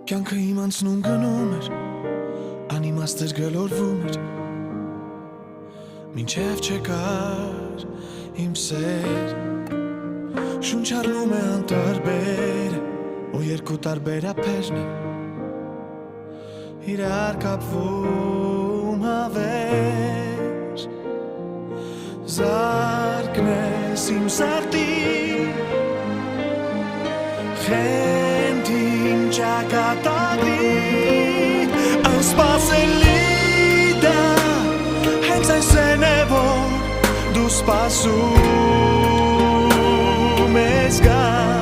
Կյանքը իմ անցնում գնում էր, անիմաստ էր գլորվում էր, մինչև չեկար իմ սեր, շունչ առնում է անտարբեր, ու երկու տարբերափերն է, իրար կապվում հավեր, զարկն ես իմ սարդի, խենթին ճակատագրի, անսպասելի դա, հենց այսեն է, որ դու սպասում ես գալ,